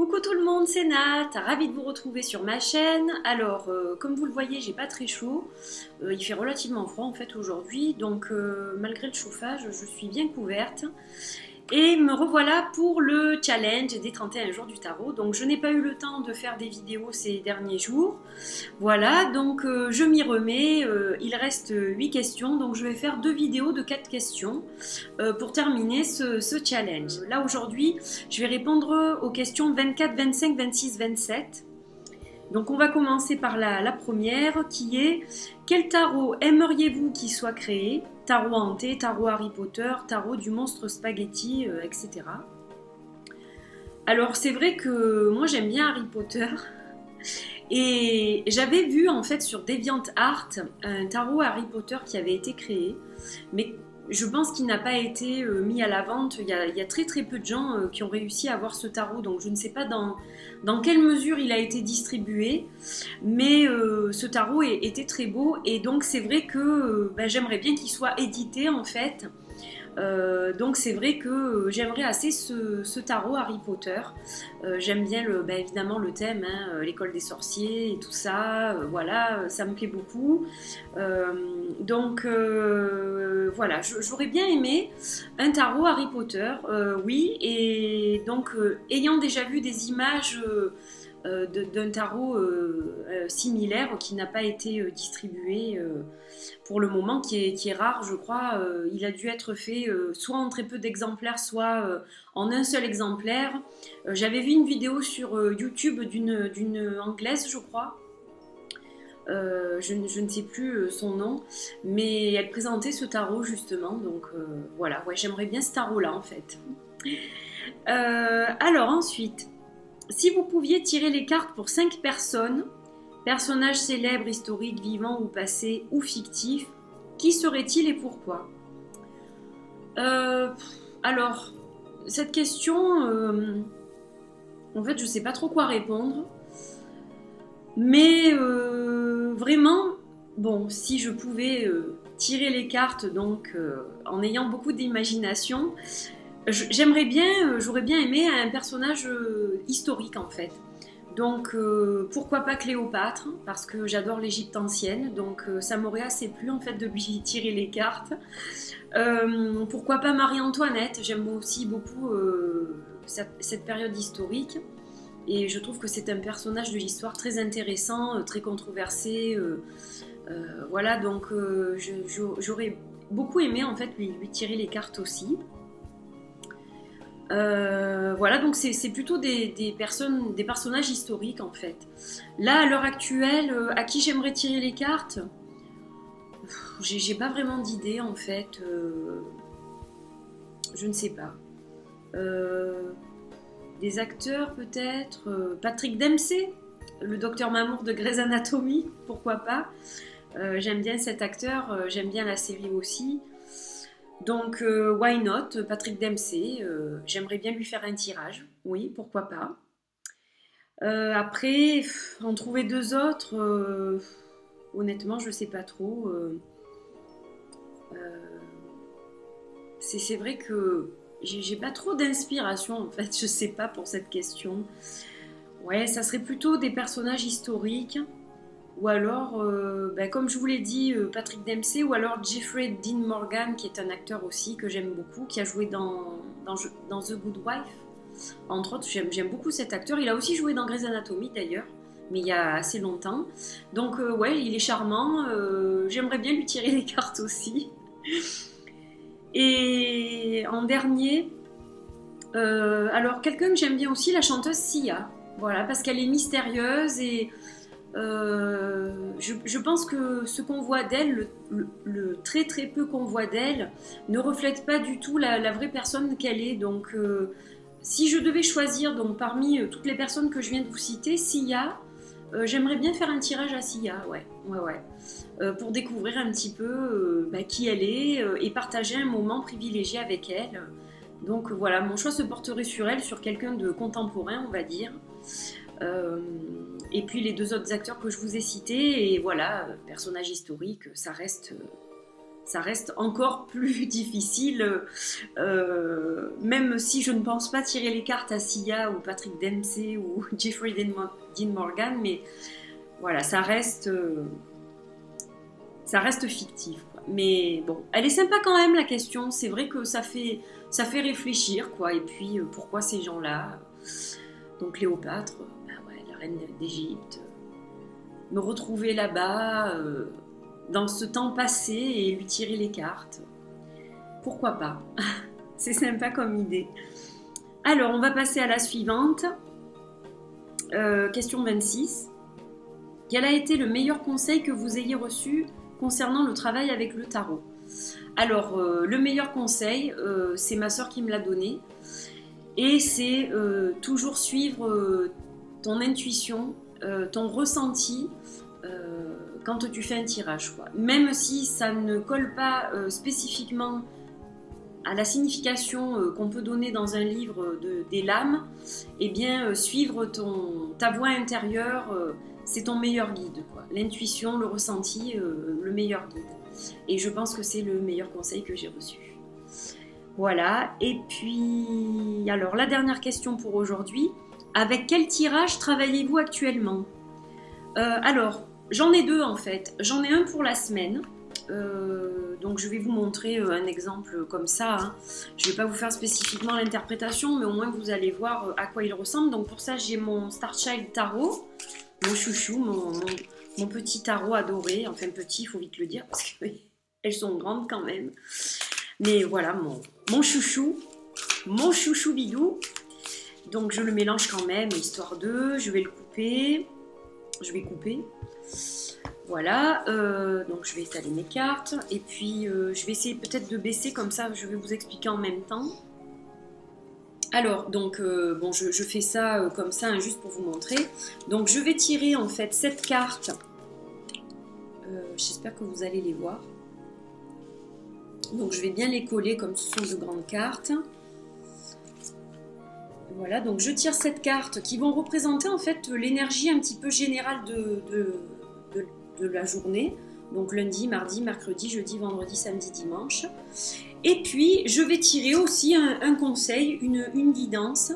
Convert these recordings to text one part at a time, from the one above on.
Coucou tout le monde, c'est Nat, ravie de vous retrouver sur ma chaîne. Alors, comme vous le voyez, j'ai pas très chaud. Il fait relativement froid en fait aujourd'hui, donc malgré le chauffage, je suis bien couverte. Et me revoilà pour le challenge des 31 jours du tarot. Donc je n'ai pas eu le temps de faire des vidéos ces derniers jours. Voilà, donc je m'y remets. Il reste 8 questions, donc je vais faire 2 vidéos de 4 questions pour terminer ce challenge. Là aujourd'hui, je vais répondre aux questions 24, 25, 26, 27. Donc on va commencer par la première qui est: quel tarot aimeriez-vous qu'il soit créé? Tarot hanté, tarot Harry Potter, tarot du monstre spaghetti, etc. Alors c'est vrai que moi j'aime bien Harry Potter et j'avais vu en fait sur DeviantArt un tarot Harry Potter qui avait été créé, mais je pense qu'il n'a pas été mis à la vente. Il y a très très peu de gens qui ont réussi à avoir ce tarot, donc je ne sais pas dans quelle mesure il a été distribué, mais ce tarot était très beau et donc c'est vrai que j'aimerais bien qu'il soit édité en fait. Donc c'est vrai que j'aimerais assez ce tarot Harry Potter. J'aime bien évidemment le thème, hein, l'école des sorciers et tout ça, voilà, ça me plaît beaucoup. Donc voilà, j'aurais bien aimé un tarot Harry Potter, oui, et donc ayant déjà vu des images d'un tarot similaire qui n'a pas été distribué pour le moment, qui est rare, je crois. Il a dû être fait soit en très peu d'exemplaires, soit en un seul exemplaire. J'avais vu une vidéo sur YouTube d'une anglaise, je crois. Je ne sais plus son nom, mais elle présentait ce tarot justement. Donc voilà, ouais, j'aimerais bien ce tarot-là en fait. Alors ensuite, si vous pouviez tirer les cartes pour 5 personnes, personnages célèbres, historiques, vivants ou passés ou fictifs, qui serait-il et pourquoi? Alors, cette question, en fait, je sais pas trop quoi répondre. Mais vraiment, bon, si je pouvais tirer les cartes, donc en ayant beaucoup d'imagination, j'aurais bien aimé un personnage historique en fait. Donc pourquoi pas Cléopâtre, parce que j'adore l'Égypte ancienne, donc ça m'aurait assez plu en fait de lui tirer les cartes. Pourquoi pas Marie-Antoinette, j'aime aussi beaucoup cette période historique. Et je trouve que c'est un personnage de l'histoire très intéressant, très controversé. Voilà, donc j'aurais beaucoup aimé en fait lui tirer les cartes aussi. Voilà, donc c'est plutôt des personnages historiques en fait. Là, à l'heure actuelle, à qui j'aimerais tirer les cartes, j'ai pas vraiment d'idée en fait. Je ne sais pas. Des acteurs peut-être. Patrick Dempsey, le docteur Mamour de Grey's Anatomy, pourquoi pas. J'aime bien cet acteur, j'aime bien la série aussi. Donc, why not, Patrick Dempsey, j'aimerais bien lui faire un tirage, oui, pourquoi pas. Après, en trouver 2 autres, honnêtement, je sais pas trop. C'est vrai que j'ai pas trop d'inspiration, en fait, je sais pas pour cette question. Ouais, ça serait plutôt des personnages historiques. Ou alors, comme je vous l'ai dit, Patrick Dempsey, ou alors Jeffrey Dean Morgan, qui est un acteur aussi que j'aime beaucoup, qui a joué dans The Good Wife. Entre autres, j'aime beaucoup cet acteur. Il a aussi joué dans Grey's Anatomy d'ailleurs, mais il y a assez longtemps. Donc ouais, il est charmant. J'aimerais bien lui tirer les cartes aussi. Et en dernier, alors quelqu'un que j'aime bien aussi, la chanteuse Sia. Voilà, parce qu'elle est mystérieuse et je pense que ce qu'on voit d'elle, le très très peu qu'on voit d'elle, ne reflète pas du tout la vraie personne qu'elle est. Donc si je devais choisir donc, parmi toutes les personnes que je viens de vous citer, Sia, j'aimerais bien faire un tirage à Sia, ouais. Pour découvrir un petit peu qui elle est et partager un moment privilégié avec elle. Donc voilà, mon choix se porterait sur elle, sur quelqu'un de contemporain, on va dire. Et puis les 2 autres acteurs que je vous ai cités, et voilà, personnage historique, ça reste ça reste encore plus difficile, même si je ne pense pas tirer les cartes à Sia ou Patrick Dempsey ou Jeffrey Dean Morgan, mais voilà, ça reste fictif, quoi. Mais bon, elle est sympa quand même la question, c'est vrai que ça fait réfléchir, quoi. Et puis pourquoi ces gens-là, donc Cléopâtre, bah ouais, la reine d'Égypte, me retrouver là-bas, dans ce temps passé et lui tirer les cartes. Pourquoi pas? C'est sympa comme idée. Alors, on va passer à la suivante. Question 26. Quel a été le meilleur conseil que vous ayez reçu concernant le travail avec le tarot? Alors, le meilleur conseil, c'est ma sœur qui me l'a donné. Et c'est toujours suivre ton intuition, ton ressenti, quand tu fais un tirage, quoi. Même si ça ne colle pas spécifiquement à la signification qu'on peut donner dans un livre des lames, eh bien suivre ta voix intérieure, c'est ton meilleur guide, quoi. L'intuition, le ressenti, le meilleur guide. Et je pense que c'est le meilleur conseil que j'ai reçu. Voilà, et puis alors la dernière question pour aujourd'hui, avec quel tirage travaillez-vous actuellement? Alors, j'en ai deux en fait. J'en ai un pour la semaine. Donc je vais vous montrer un exemple comme ça. Hein. Je ne vais pas vous faire spécifiquement l'interprétation, mais au moins vous allez voir à quoi il ressemble. Donc pour ça, j'ai mon Starchild Tarot, mon chouchou, mon petit tarot adoré. Enfin petit, il faut vite le dire, parce qu'elles sont grandes quand même. Mais voilà, mon chouchou bidou. Donc je le mélange quand même, histoire de... Je vais le couper. Je vais couper. Voilà, donc je vais étaler mes cartes et puis je vais essayer peut-être de baisser comme ça, je vais vous expliquer en même temps. Alors, donc, bon, je fais ça comme ça, hein, juste pour vous montrer. Donc, je vais tirer en fait 7 cartes. J'espère que vous allez les voir. Donc, je vais bien les coller comme ce sont de grandes cartes. Voilà, donc je tire 7 cartes qui vont représenter en fait l'énergie un petit peu générale de la journée. Donc lundi, mardi, mercredi, jeudi, vendredi, samedi, dimanche. Et puis je vais tirer aussi un conseil, une guidance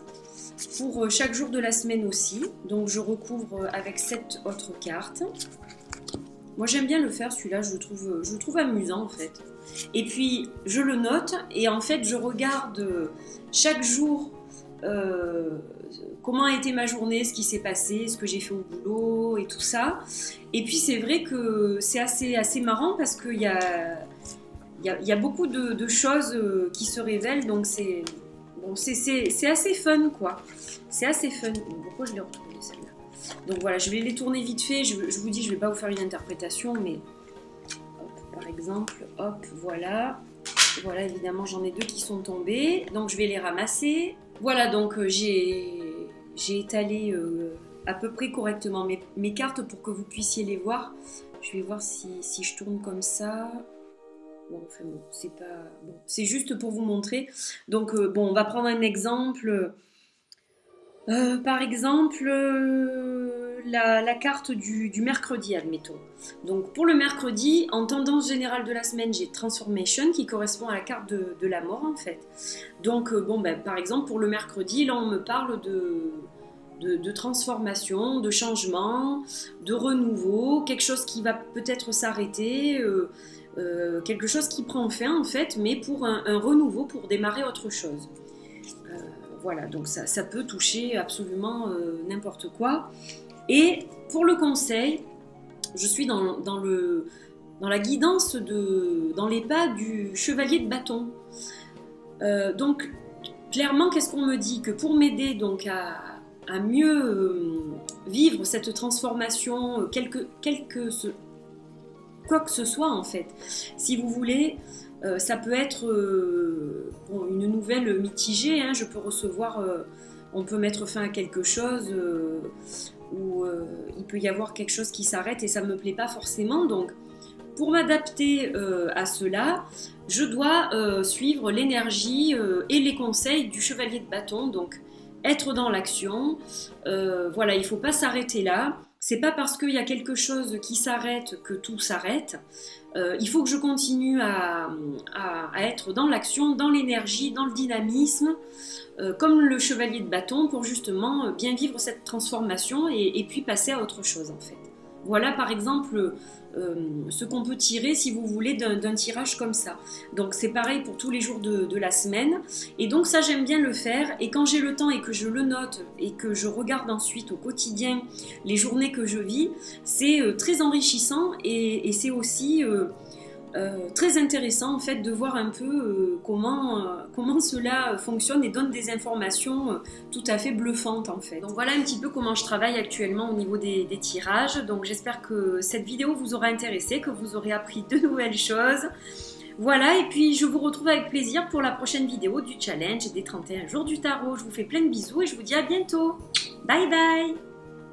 pour chaque jour de la semaine aussi. Donc je recouvre avec 7 autres cartes. Moi j'aime bien le faire celui-là, je le trouve amusant en fait. Et puis je le note et en fait je regarde chaque jour comment a été ma journée, ce qui s'est passé, ce que j'ai fait au boulot et tout ça. Et puis c'est vrai que c'est assez marrant parce qu'il y a beaucoup de choses qui se révèlent, donc c'est assez fun quoi. C'est assez fun. Pourquoi je l'ai retrouvée celle-là? Donc voilà, je vais les tourner vite fait, je vous dis, je ne vais pas vous faire une interprétation, mais hop, par exemple, hop, voilà. Voilà, évidemment j'en ai 2 qui sont tombés, donc je vais les ramasser. Voilà, donc j'ai étalé à peu près correctement mes cartes pour que vous puissiez les voir. Je vais voir si je tourne comme ça. Bon, enfin bon, c'est pas... Bon, c'est juste pour vous montrer. Donc, bon, on va prendre un exemple. Par exemple, la carte du mercredi, admettons. Donc, pour le mercredi, en tendance générale de la semaine, j'ai Transformation qui correspond à la carte de la mort, en fait. Donc, bon, ben, par exemple, pour le mercredi, là, on me parle de transformation, de changement, de renouveau, quelque chose qui va peut-être s'arrêter, quelque chose qui prend fin, en fait, mais pour un renouveau, pour démarrer autre chose. Voilà, donc ça peut toucher absolument n'importe quoi. Et pour le conseil, je suis dans la guidance, dans les pas du chevalier de bâton. Donc, clairement, qu'est-ce qu'on me dit? Que pour m'aider donc à mieux vivre cette transformation, quoi que ce soit en fait, si vous voulez... ça peut être une nouvelle mitigée, hein. Je peux recevoir, on peut mettre fin à quelque chose ou il peut y avoir quelque chose qui s'arrête et ça ne me plaît pas forcément. Donc, pour m'adapter à cela, je dois suivre l'énergie et les conseils du chevalier de bâton. Donc, être dans l'action. Voilà, il ne faut pas s'arrêter là. C'est pas parce qu'il y a quelque chose qui s'arrête que tout s'arrête. Il faut que je continue à être dans l'action, dans l'énergie, dans le dynamisme, comme le chevalier de bâton, pour justement bien vivre cette transformation et puis passer à autre chose en fait. Voilà par exemple ce qu'on peut tirer si vous voulez d'un tirage comme ça. Donc c'est pareil pour tous les jours de la semaine. Et donc ça j'aime bien le faire. Et quand j'ai le temps et que je le note et que je regarde ensuite au quotidien les journées que je vis, c'est très enrichissant et c'est aussi très intéressant en fait de voir un peu comment cela fonctionne et donne des informations tout à fait bluffantes en fait. Donc voilà un petit peu comment je travaille actuellement au niveau des tirages. Donc j'espère que cette vidéo vous aura intéressé, que vous aurez appris de nouvelles choses. Voilà, et puis je vous retrouve avec plaisir pour la prochaine vidéo du challenge des 31 jours du tarot. Je vous fais plein de bisous et je vous dis à bientôt. Bye bye.